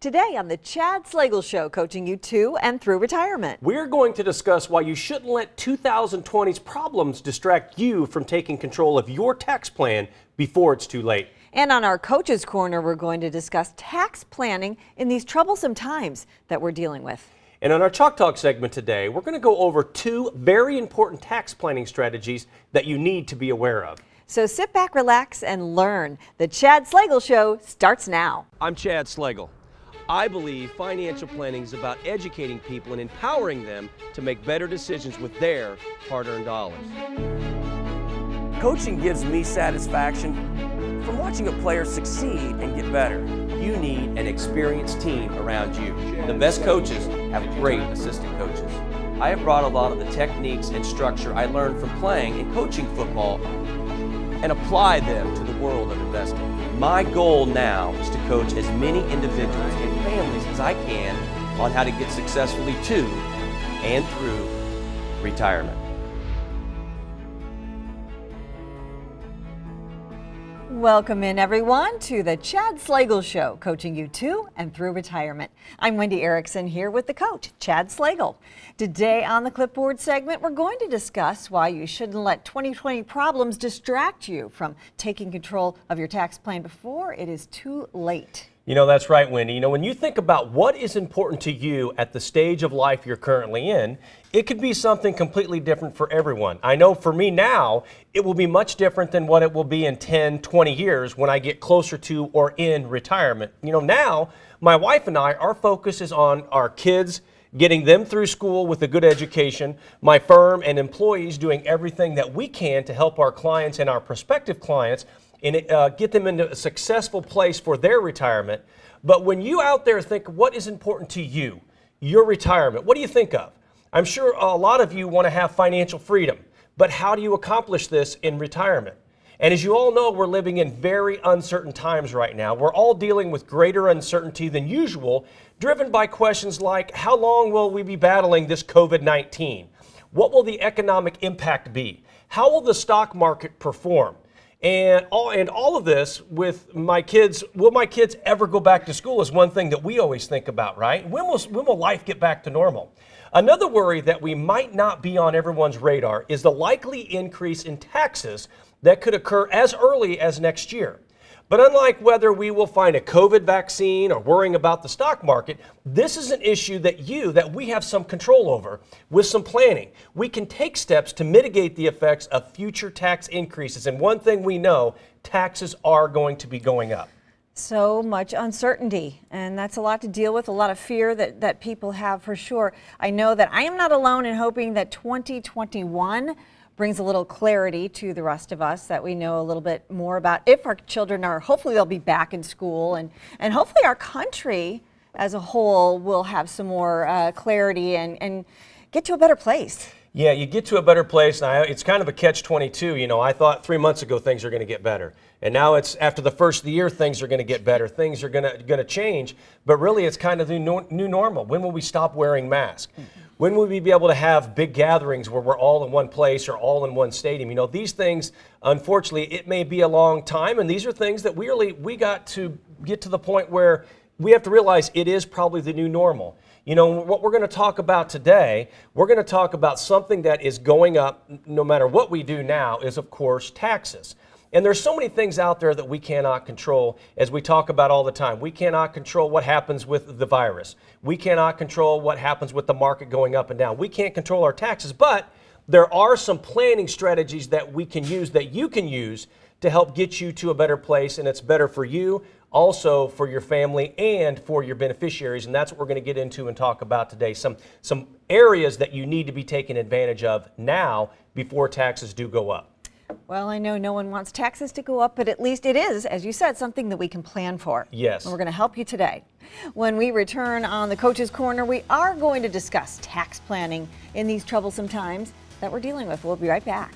Today on the Chad Slagle Show, coaching you to and through retirement. We're going to discuss why you shouldn't let 2020's problems distract you from taking control of your tax plan before it's too late. And on our Coach's Corner, we're going to discuss tax planning in these troublesome times that we're dealing with. And on our Chalk Talk segment today, we're going to go over two very important tax planning strategies that you need to be aware of. So sit back, relax, and learn. The Chad Slagle Show starts now. I'm Chad Slagle. I believe financial planning is about educating people and empowering them to make better decisions with their hard-earned dollars. Coaching gives me satisfaction from watching a player succeed and get better. You need an experienced team around you. The best coaches have great assistant coaches. I have brought a lot of the techniques and structure I learned from playing and coaching football and applied them to the world of investing. My goal now is to coach as many individuals and families as I can on how to get successfully to and through retirement. Welcome in, everyone, to the Chad Slagle Show, coaching you to and through retirement. I'm Wendy Erickson here with the coach, Chad Slagle. Today on the Clipboard segment, we're going to discuss why you shouldn't let 2020 problems distract you from taking control of your tax plan before it is too late. You know, that's right, Wendy. You know, when you think about what is important to you at the stage of life you're currently in, it could be something completely different for everyone. I know for me now, it will be much different than what it will be in 10, 20 years when I get closer to or in retirement. You know, now, my wife and I, our focus is on our kids, getting them through school with a good education, my firm and employees doing everything that we can to help our clients and our prospective clients and get them into a successful place for their retirement. But when you out there think, what is important to you, your retirement, what do you think of? I'm sure a lot of you want to have financial freedom, but how do you accomplish this in retirement? And as you all know, we're living in very uncertain times right now. We're all dealing with greater uncertainty than usual, driven by questions like, how long will we be battling this COVID-19? What will the economic impact be? How will the stock market perform? And all of this with my kids, will my kids ever go back to school is one thing that we always think about, right? When will life get back to normal? Another worry that we might not be on everyone's radar is the likely increase in taxes that could occur as early as next year. But unlike whether we will find a COVID vaccine or worrying about the stock market, this is an issue that we have some control over with some planning. We can take steps to mitigate the effects of future tax increases. And one thing we know, taxes are going to be going up. So much uncertainty, and that's a lot to deal with, a lot of fear that people have for sure. I know that I am not alone in hoping that 2021 brings a little clarity to the rest of us, that we know a little bit more about if our children are, hopefully they'll be back in school, and hopefully our country as a whole will have some more clarity and get to a better place. Yeah, you get to a better place. Now, it's kind of a catch-22. You know, I thought 3 months ago things are going to get better. And now it's after the first of the year, things are going to get better. Things are going to change. But really, it's kind of the new normal. When will we stop wearing masks? When will we be able to have big gatherings where we're all in one place or all in one stadium? You know, these things, unfortunately, it may be a long time. And these are things that we got to get to the point where we have to realize it is probably the new normal. You know, what we're going to talk about today, we're going to talk about something that is going up no matter what we do now is, of course, taxes. And there's so many things out there that we cannot control, as we talk about all the time. We cannot control what happens with the virus. We cannot control what happens with the market going up and down. We can't control our taxes, but there are some planning strategies that we can use, that you can use to help get you to a better place, and it's better for you, also for your family and for your beneficiaries, and that's what we're going to get into and talk about today. Some areas that you need to be taking advantage of now before taxes do go up. Well, I know no one wants taxes to go up, but at least it is, as you said, something that we can plan for. Yes. And we're going to help you today. When we return on the Coach's Corner, we are going to discuss tax planning in these troublesome times that we're dealing with. We'll be right back.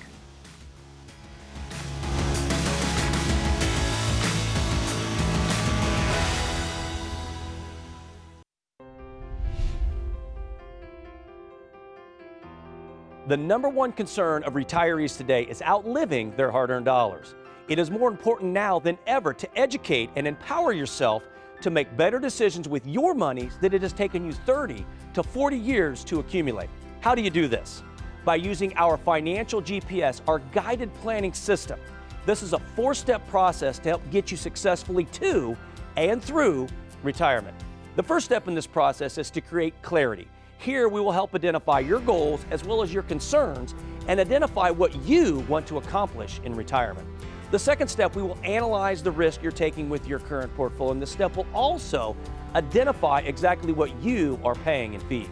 The number one concern of retirees today is outliving their hard-earned dollars. It is more important now than ever to educate and empower yourself to make better decisions with your money than it has taken you 30 to 40 years to accumulate. How do you do this? By using our Financial GPS, our guided planning system. This is a 4-step process to help get you successfully to and through retirement. The first step in this process is to create clarity. Here we will help identify your goals as well as your concerns and identify what you want to accomplish in retirement. The second step, we will analyze the risk you're taking with your current portfolio, and this step will also identify exactly what you are paying in fees.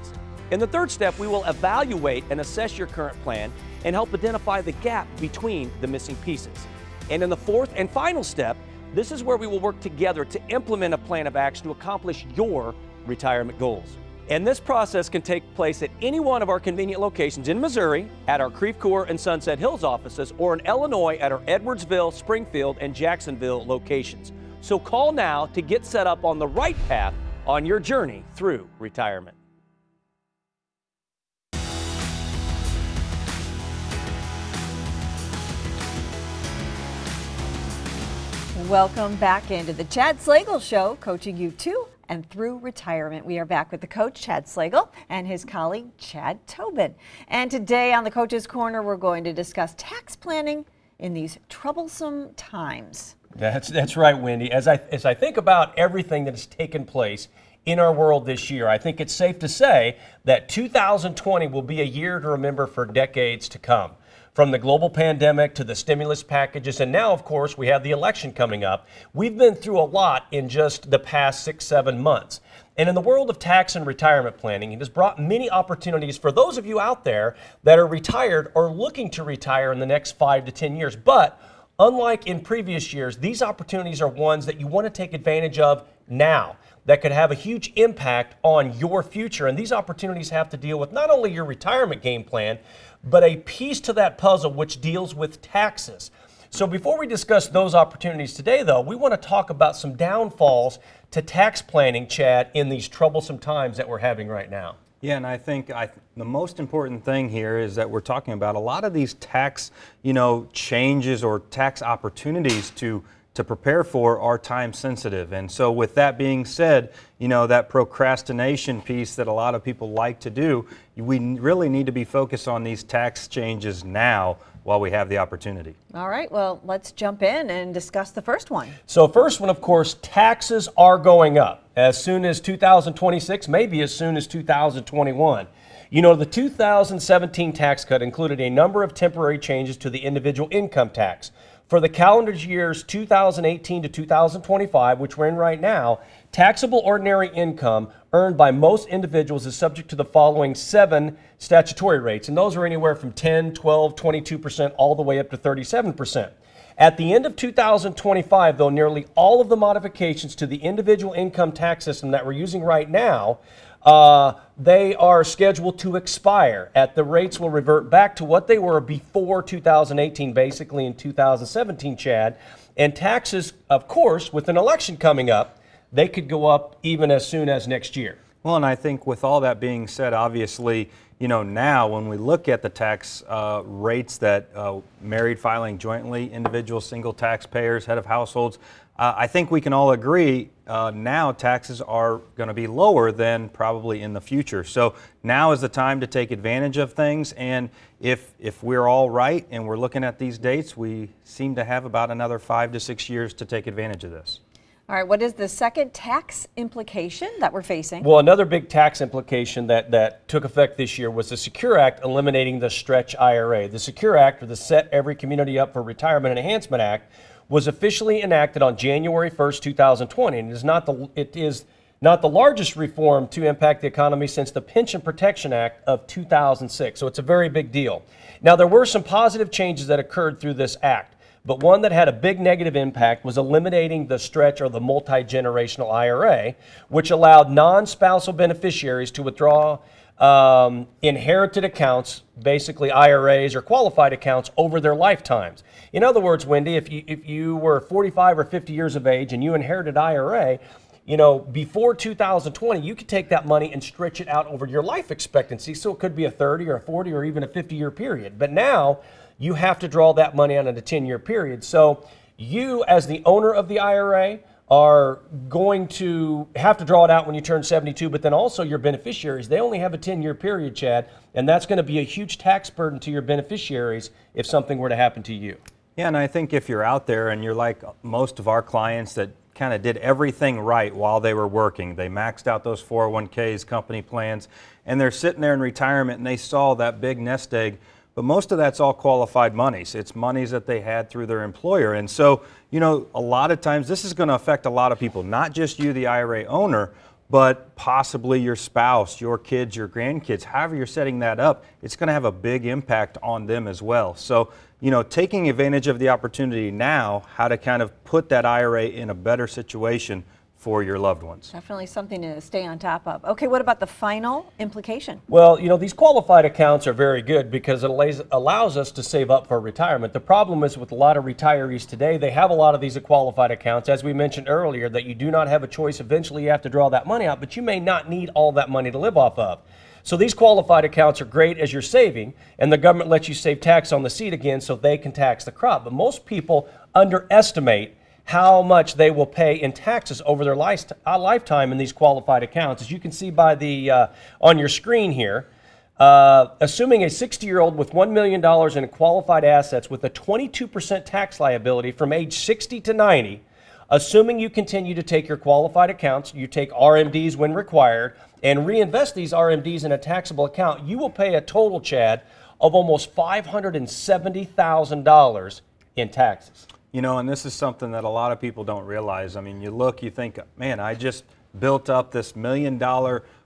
In the third step, we will evaluate and assess your current plan and help identify the gap between the missing pieces. And in the fourth and final step, this is where we will work together to implement a plan of action to accomplish your retirement goals. And this process can take place at any one of our convenient locations in Missouri, at our Creve Coeur and Sunset Hills offices, or in Illinois at our Edwardsville, Springfield, and Jacksonville locations. So call now to get set up on the right path on your journey through retirement. Welcome back into the Chad Slagle Show, coaching you to and through retirement. We are back with the coach, Chad Slagle, and his colleague, Chad Tobin. And today on the Coach's Corner, we're going to discuss tax planning in these troublesome times. That's right, Wendy. As I think about everything that has taken place in our world this year, I think it's safe to say that 2020 will be a year to remember for decades to come. From the global pandemic to the stimulus packages, and now, of course, we have the election coming up. We've been through a lot in just the past 6-7 months. And in the world of tax and retirement planning, it has brought many opportunities for those of you out there that are retired or looking to retire in the next 5 to 10 years. But unlike in previous years, these opportunities are ones that you want to take advantage of now, that could have a huge impact on your future. And these opportunities have to deal with not only your retirement game plan, but a piece to that puzzle which deals with taxes. So before we discuss those opportunities today, though, we want to talk about some downfalls to tax planning, Chad, in these troublesome times that we're having right now. Yeah, and I think the most important thing here is that we're talking about a lot of these tax, changes or tax opportunities to prepare for are time sensitive. And so with that being said, that procrastination piece that a lot of people like to do, we really need to be focused on these tax changes now while we have the opportunity. All right, well, let's jump in and discuss the first one. So first one, of course, taxes are going up as soon as 2026, maybe as soon as 2021. The 2017 tax cut included a number of temporary changes to the individual income tax. For the calendar years 2018 to 2025, which we're in right now, taxable ordinary income earned by most individuals is subject to the following 7 statutory rates, and those are anywhere from 10, 12, 22%, all the way up to 37%. At the end of 2025, though, nearly all of the modifications to the individual income tax system that we're using right now, they are scheduled to expire. The rates will revert back to what they were before 2018, basically in 2017, Chad. And taxes, of course, with an election coming up, they could go up even as soon as next year. Well, and I think with all that being said, obviously, now when we look at the tax rates that married filing jointly, individual single taxpayers, head of households, I think we can all agree now taxes are going to be lower than probably in the future. So now is the time to take advantage of things. And if we're all right and we're looking at these dates, we seem to have about another 5 to 6 years to take advantage of this. All right, what is the second tax implication that we're facing? Well, another big tax implication that took effect this year was the Secure Act eliminating the Stretch IRA. The Secure Act, or the Set Every Community Up for Retirement Enhancement Act, was officially enacted on January 1st, 2020, and it is not the largest reform to impact the economy since the Pension Protection Act of 2006. So it's a very big deal. Now, there were some positive changes that occurred through this act, but one that had a big negative impact was eliminating the Stretch or the multi-generational IRA, which allowed non-spousal beneficiaries to withdraw inherited accounts, basically IRAs or qualified accounts, over their lifetimes. In other words, Wendy, if you were 45 or 50 years of age and you inherited IRA, before 2020, you could take that money and stretch it out over your life expectancy. So it could be a 30 or a 40 or even a 50-year period. But now you have to draw that money out in a 10-year period. So you, as the owner of the IRA, are going to have to draw it out when you turn 72, but then also your beneficiaries, they only have a 10-year period, Chad, and that's going to be a huge tax burden to your beneficiaries if something were to happen to you. Yeah, and I think if you're out there and you're like most of our clients that kind of did everything right while they were working, they maxed out those 401ks, company plans, and they're sitting there in retirement and they saw that big nest egg. But most of that's all qualified monies. It's monies that they had through their employer. And so, you know, a lot of times this is going to affect a lot of people, not just you, the IRA owner, but possibly your spouse, your kids, your grandkids. However you're setting that up, it's going to have a big impact on them as well. So, you know, taking advantage of the opportunity now, how to kind of put that IRA in a better situation for your loved ones. Definitely something to stay on top of. Okay, what about the final implication? Well, you know, these qualified accounts are very good because it allows us to save up for retirement. The problem is with a lot of retirees today, they have a lot of these qualified accounts, as we mentioned earlier, that you do not have a choice. Eventually, you have to draw that money out, but you may not need all that money to live off of. So these qualified accounts are great as you're saving, and the government lets you save tax on the seed again so they can tax the crop. But most people underestimate how much they will pay in taxes over their lifetime in these qualified accounts. As you can see by the on your screen here, assuming a 60-year-old with $1 million in qualified assets with a 22% tax liability from age 60 to 90, assuming you continue to take your qualified accounts, you take RMDs when required, and reinvest these RMDs in a taxable account, you will pay a total, Chad, of almost $570,000 in taxes. You know, and this is something that a lot of people don't realize. I mean, you look, you think, man, I just built up this $1 million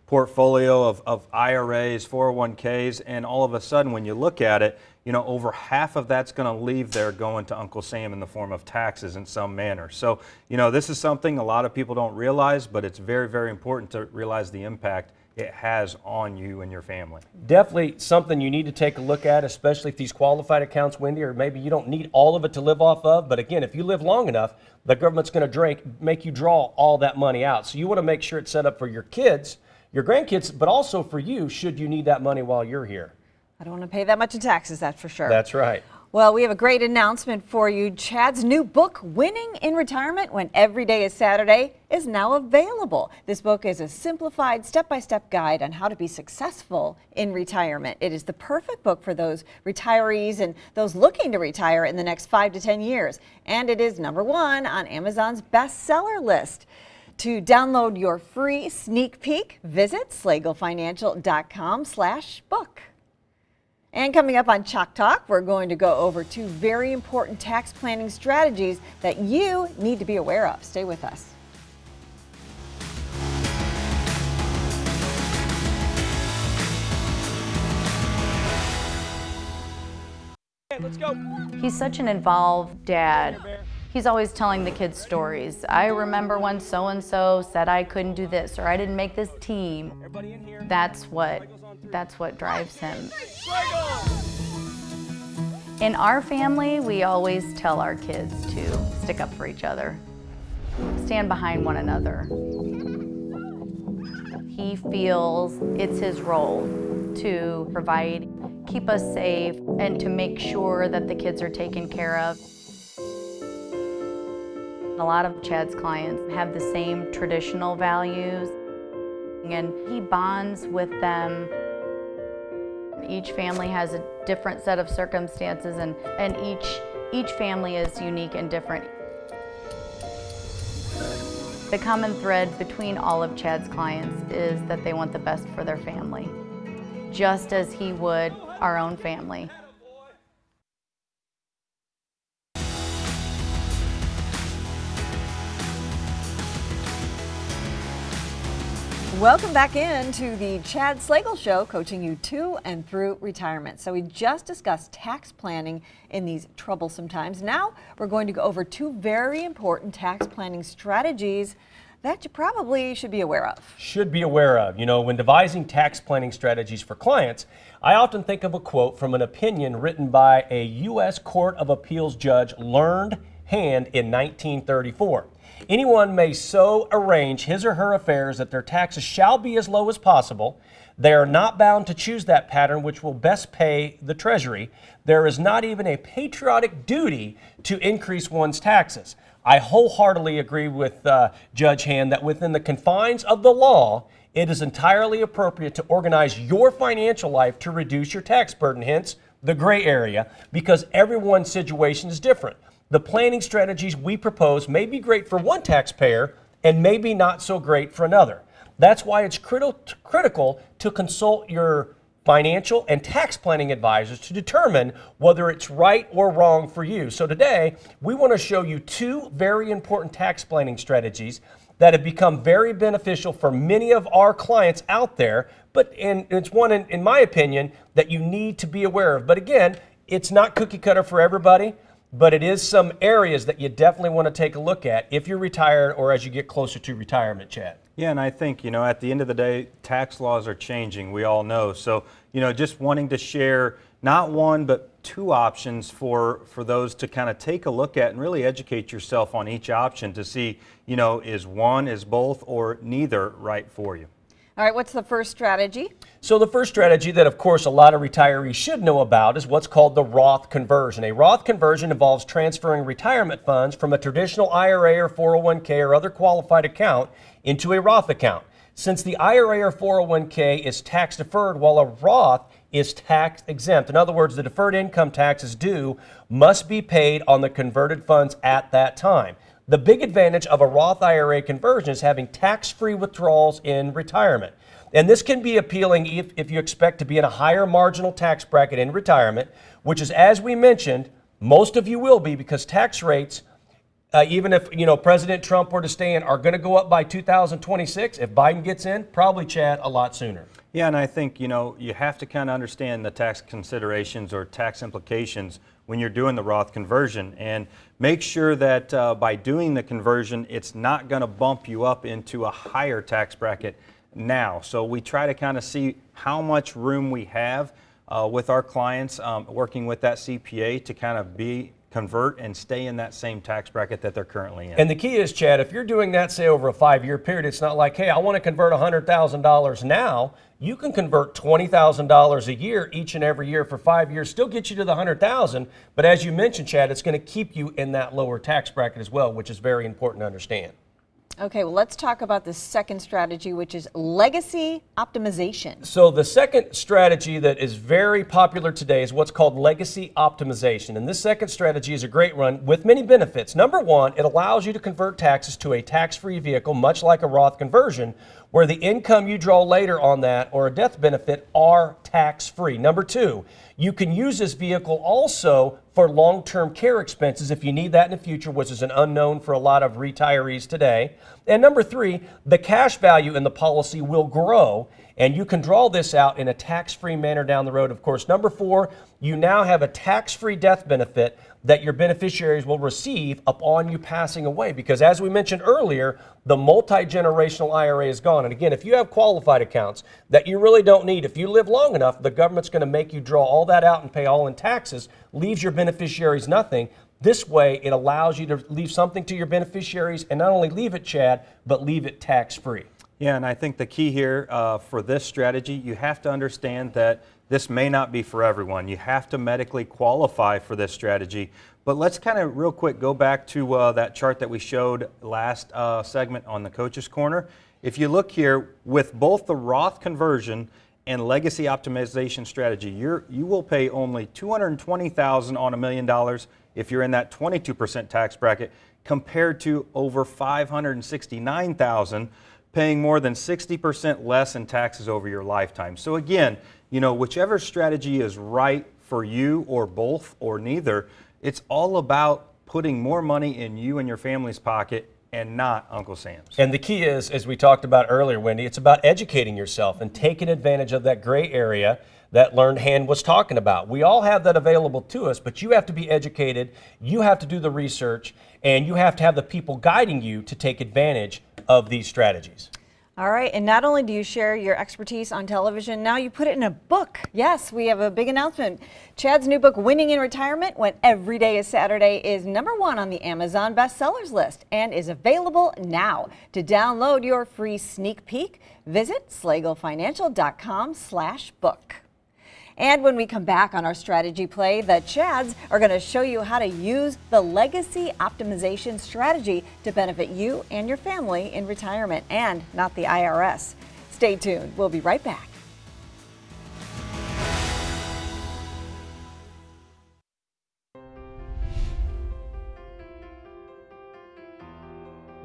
portfolio of IRAs, 401ks, and all of a sudden when you look at it, you know, over half of that's going to leave there going to Uncle Sam in the form of taxes in some manner. So, you know, this is something a lot of people don't realize, but it's very, very important to realize the impact it has on you and your family. Definitely something you need to take a look at, especially if these qualified accounts, Wendy, or maybe you don't need all of it to live off of. But again, if you live long enough, the government's going to make you draw all that money out. So you want to make sure it's set up for your kids, your grandkids, but also for you should you need that money while you're here. I don't want to pay that much in taxes, that's for sure. That's right. Well, we have a great announcement for you. Chad's new book, Winning in Retirement When Every Day is Saturday, is now available. This book is a simplified step-by-step guide on how to be successful in retirement. It is the perfect book for those retirees and those looking to retire in the next 5 to 10 years. And it is #1 on Amazon's bestseller list. To download your free sneak peek, visit slagelfinancial.com/book. And coming up on Chalk Talk, we're going to go over 2 very important tax planning strategies that you need to be aware of. Stay with us. Okay, let's go. He's such an involved dad. He's always telling the kids stories. I remember when so-and-so said I couldn't do this or I didn't make this team. That's what drives him. In our family, we always tell our kids to stick up for each other, stand behind one another. He feels it's his role to provide, keep us safe, and to make sure that the kids are taken care of. A lot of Chad's clients have the same traditional values, and he bonds with them. Each family has a different set of circumstances, and each family is unique and different. The common thread between all of Chad's clients is that they want the best for their family, just as he would our own family. Welcome back into the Chad Slagle Show, coaching you to and through retirement. So we just discussed tax planning in these troublesome times. Now we're going to go over 2 very important tax planning strategies that you probably should be aware of. Should be aware of. You know, when devising tax planning strategies for clients, I often think of a quote from an opinion written by a U.S. Court of Appeals judge, Learned Hand, in 1934. Anyone may so arrange his or her affairs that their taxes shall be as low as possible. They are not bound to choose that pattern which will best pay the Treasury. There is not even a patriotic duty to increase one's taxes. I wholeheartedly agree with Judge Hand that within the confines of the law, it is entirely appropriate to organize your financial life to reduce your tax burden, hence the gray area, because everyone's situation is different. The planning strategies we propose may be great for one taxpayer and maybe not so great for another. That's why it's critical to consult your financial and tax planning advisors to determine whether it's right or wrong for you. So today, we want to show you two very important tax planning strategies that have become very beneficial for many of our clients out there, but it's one, in my opinion, that you need to be aware of. But again, it's not cookie cutter for everybody, but it is some areas that you definitely want to take a look at if you're retired or as you get closer to retirement, Chad. Yeah, and I think, at the end of the day, tax laws are changing, we all know. So, just wanting to share not one, but two options for those to kind of take a look at and really educate yourself on each option to see, is one, is both, or neither right for you. All right, what's the first strategy? So the first strategy that, of course, a lot of retirees should know about is what's called the Roth conversion. A Roth conversion involves transferring retirement funds from a traditional IRA or 401k or other qualified account into a Roth account. Since the IRA or 401k is tax deferred while a Roth is tax exempt, in other words, the deferred income taxes due must be paid on the converted funds at that time. The big advantage of a Roth IRA conversion is having tax-free withdrawals in retirement. And this can be appealing if you expect to be in a higher marginal tax bracket in retirement, which is, as we mentioned, most of you will be, because tax rates, even if President Trump were to stay in, are going to go up by 2026. If Biden gets in, probably, Chad, a lot sooner. Yeah, and I think, you have to kind of understand the tax considerations or tax implications when you're doing the Roth conversion, and make sure that by doing the conversion, it's not going to bump you up into a higher tax bracket now. So we try to kind of see how much room we have with our clients, working with that CPA to kind of convert and stay in that same tax bracket that they're currently in. And the key is, Chad, if you're doing that, say, over a 5-year period, it's not like, hey, I want to convert $100,000 now. You can convert $20,000 a year each and every year for 5 years, still get you to the $100,000. But as you mentioned, Chad, it's going to keep you in that lower tax bracket as well, which is very important to understand. Okay, well, let's talk about the second strategy, which is legacy optimization. So the second strategy that is very popular today is what's called legacy optimization. And this second strategy is a great one with many benefits. Number one, it allows you to convert taxes to a tax-free vehicle, much like a Roth conversion, where the income you draw later on that or a death benefit are tax-free. Number two, you can use this vehicle also for long-term care expenses if you need that in the future, which is an unknown for a lot of retirees today. And number three, the cash value in the policy will grow, and you can draw this out in a tax-free manner down the road. Of course, number four, you now have a tax-free death benefit that your beneficiaries will receive upon you passing away. Because as we mentioned earlier, the multi-generational IRA is gone. And again, if you have qualified accounts that you really don't need, if you live long enough, the government's going to make you draw all that out and pay all in taxes, leaves your beneficiaries nothing. This way, it allows you to leave something to your beneficiaries, and not only leave it, Chad, but leave it tax-free. Yeah, and I think the key here for this strategy, you have to understand that this may not be for everyone. You have to medically qualify for this strategy. But let's kind of real quick go back to that chart that we showed last segment on the Coach's Corner. If you look here, with both the Roth conversion and legacy optimization strategy, you will pay only $220,000 on $1 million if you're in that 22% tax bracket, compared to over $569,000, paying more than 60% less in taxes over your lifetime. So again, whichever strategy is right for you, or both, or neither, it's all about putting more money in you and your family's pocket and not Uncle Sam's. And the key is, as we talked about earlier, Wendy, it's about educating yourself and taking advantage of that gray area that Learned Hand was talking about. We all have that available to us, but you have to be educated, you have to do the research, and you have to have the people guiding you to take advantage of these strategies. All right, and not only do you share your expertise on television, now you put it in a book. Yes, we have a big announcement. Chad's new book, Winning in Retirement, When Every Day is Saturday, is #1 on the Amazon bestsellers list and is available now. To download your free sneak peek, visit slaglefinancial.com/book. And when we come back on our strategy play, the Chads are going to show you how to use the legacy optimization strategy to benefit you and your family in retirement, and not the IRS. Stay tuned. We'll be right back.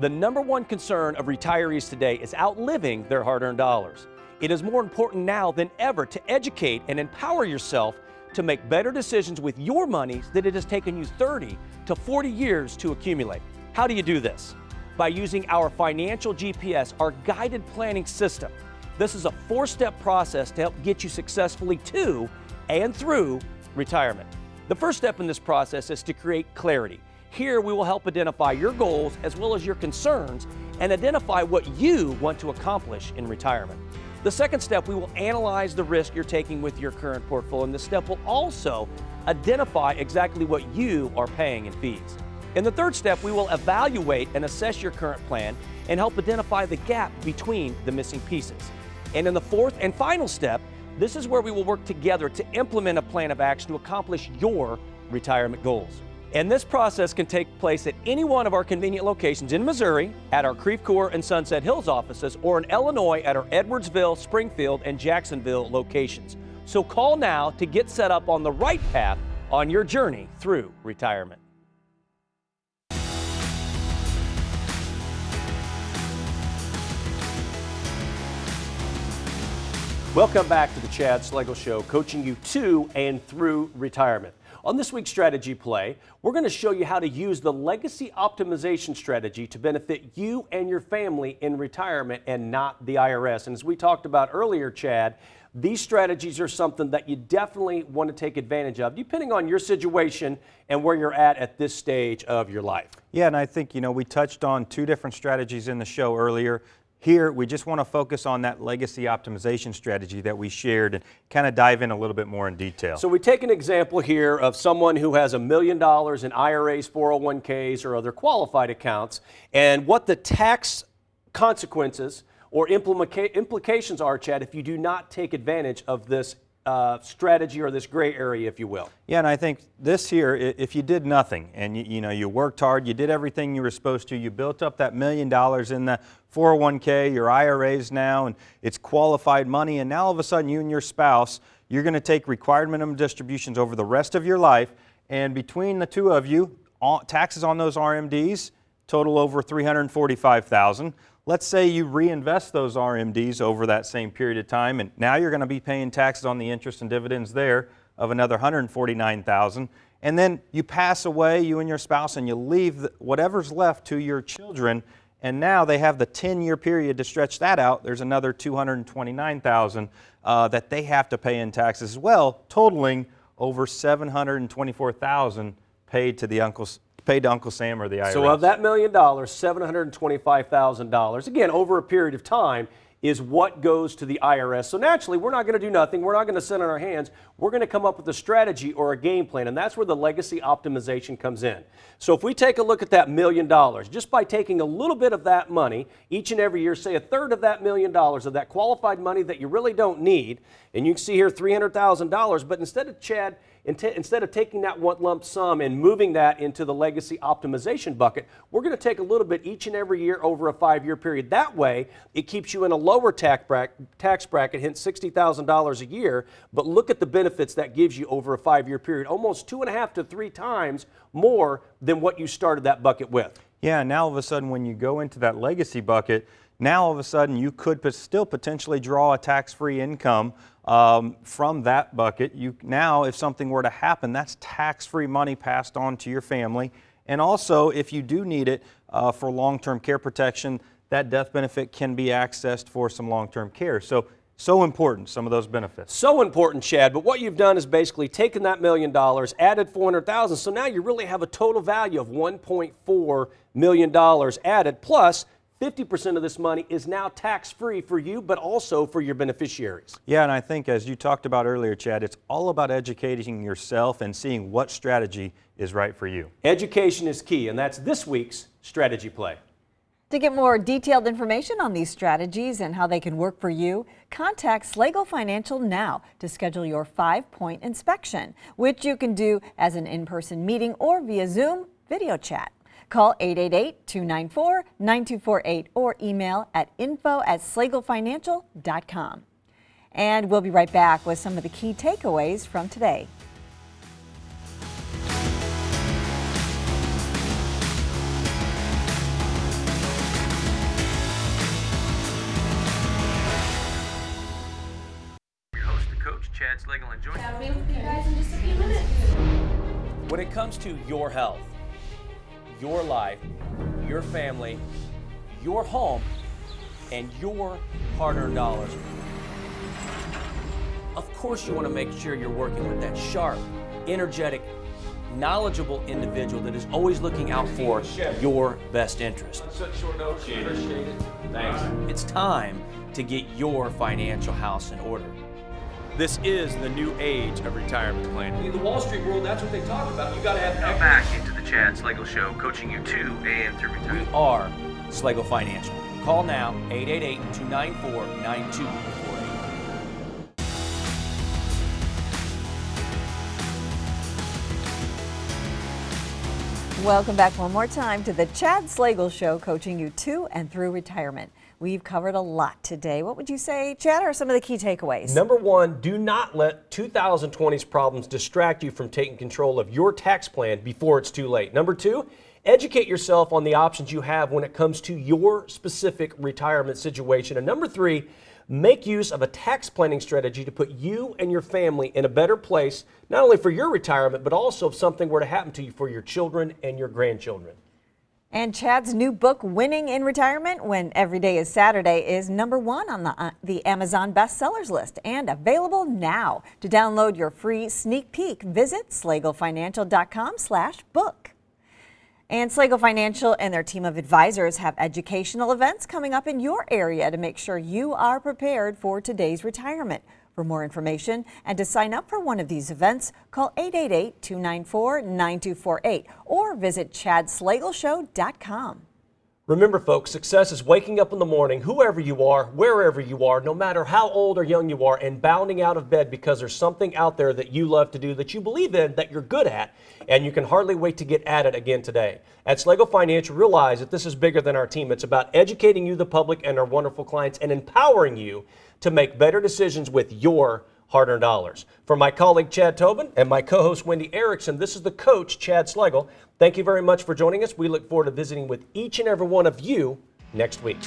The number one concern of retirees today is outliving their hard-earned dollars. It is more important now than ever to educate and empower yourself to make better decisions with your money than it has taken you 30 to 40 years to accumulate. How do you do this? By using our financial GPS, our guided planning system. This is a 4-step process to help get you successfully to and through retirement. The first step in this process is to create clarity. Here we will help identify your goals as well as your concerns and identify what you want to accomplish in retirement. The second step, we will analyze the risk you're taking with your current portfolio, and this step will also identify exactly what you are paying in fees. In the third step, we will evaluate and assess your current plan and help identify the gap between the missing pieces. And in the fourth and final step, this is where we will work together to implement a plan of action to accomplish your retirement goals. And this process can take place at any one of our convenient locations in Missouri, at our Creve Coeur and Sunset Hills offices, or in Illinois at our Edwardsville, Springfield, and Jacksonville locations. So call now to get set up on the right path on your journey through retirement. Welcome back to the Chad Schlegel Show, coaching you to and through retirement. On this week's strategy play, we're going to show you how to use the legacy optimization strategy to benefit you and your family in retirement and not the IRS. And as we talked about earlier, Chad, these strategies are something that you definitely want to take advantage of, depending on your situation and where you're at this stage of your life. Yeah, and I think, we touched on 2 different strategies in the show earlier. Here, we just want to focus on that legacy optimization strategy that we shared and kind of dive in a little bit more in detail. So we take an example here of someone who has $1 million in IRAs, 401ks, or other qualified accounts, and what the tax consequences or implications are, Chad, if you do not take advantage of this strategy or this gray area, if you will. Yeah, and I think this here, if you did nothing and you worked hard, you did everything you were supposed to, you built up that $1 million in the 401k, your IRAs now, and it's qualified money, and now all of a sudden you and your spouse, you're going to take required minimum distributions over the rest of your life, and between the two of you, taxes on those RMDs total over $345,000. Let's say you reinvest those RMDs over that same period of time, and now you're going to be paying taxes on the interest and dividends there of another $149,000. And then you pass away, you and your spouse, and you leave whatever's left to your children, and now they have the 10-year period to stretch that out. There's another $229,000 that they have to pay in taxes as well, totaling over $724,000 paid to Uncle Sam or the IRS. So of that $1 million, $725,000, again, over a period of time, is what goes to the IRS. So naturally, we're not going to do nothing. We're not going to sit on our hands. We're going to come up with a strategy or a game plan, and that's where the legacy optimization comes in. So if we take a look at that $1 million, just by taking a little bit of that money each and every year, say a third of that $1 million of that qualified money that you really don't need, and you can see here $300,000, but instead of, Chad, instead of taking that one lump sum and moving that into the legacy optimization bucket, we're going to take a little bit each and every year over a 5-year period. That way, it keeps you in a lower tax bracket, hence $60,000 a year, but look at the benefits that gives you over a 5-year period, almost 2.5 to 3 times more than what you started that bucket with. Yeah, now all of a sudden when you go into that legacy bucket, now all of a sudden you could still potentially draw a tax-free income from that bucket. Now, if something were to happen, that's tax-free money passed on to your family. And also, if you do need it for long-term care protection, that death benefit can be accessed for some long-term care. So important, some of those benefits. So important, Chad, but what you've done is basically taken that $1 million, added $400,000, so now you really have a total value of $1.4 million added, plus 50% of this money is now tax-free for you, but also for your beneficiaries. Yeah, and I think as you talked about earlier, Chad, it's all about educating yourself and seeing what strategy is right for you. Education is key, and that's this week's strategy play. To get more detailed information on these strategies and how they can work for you, contact Slagle Financial now to schedule your 5-point inspection, which you can do as an in-person meeting or via Zoom video chat. Call 888-294-9248 or email at info@slaglecfinancial.com. And we'll be right back with some of the key takeaways from today. Coach Chad Slagle and I'll be with you guys in just a few minutes. When it comes to your health, your life, your family, your home, and your hard-earned dollars, of course you want to make sure you're working with that sharp, energetic, knowledgeable individual that is always looking out for your best interest. Such short notice. Appreciate it. Thanks. It's time to get your financial house in order. This is the new age of retirement planning. In the Wall Street world, that's what they talk about. You got to have Now back into the Chad Slagle Show, coaching you to and through We retirement. are Slagle Financial. Call now, 888-294-9248. Welcome back one more time to the Chad Slagle Show, coaching you to and through retirement. We've covered a lot today. What would you say, Chad, are some of the key takeaways? Number one, do not let 2020's problems distract you from taking control of your tax plan before it's too late. Number two, educate yourself on the options you have when it comes to your specific retirement situation. And number three, make use of a tax planning strategy to put you and your family in a better place, not only for your retirement, but also if something were to happen to you for your children and your grandchildren. And Chad's new book, Winning in Retirement When Every Day is Saturday, is #1 on the Amazon bestsellers list and available now. To download your free sneak peek, visit slaglecfinancial.com/book. And Slagle Financial and their team of advisors have educational events coming up in your area to make sure you are prepared for today's retirement. For more information and to sign up for one of these events, call 888-294-9248 or visit chadslagleshow.com. Remember, folks, success is waking up in the morning, whoever you are, wherever you are, no matter how old or young you are, and bounding out of bed because there's something out there that you love to do, that you believe in, that you're good at, and you can hardly wait to get at it again today. At Slagle Financial, realize that this is bigger than our team. It's about educating you, the public, and our wonderful clients, and empowering you to make better decisions with your hard-earned dollars. For my colleague Chad Tobin and my co-host Wendy Erickson, this is the coach, Chad Slagle. Thank you very much for joining us. We look forward to visiting with each and every one of you next week.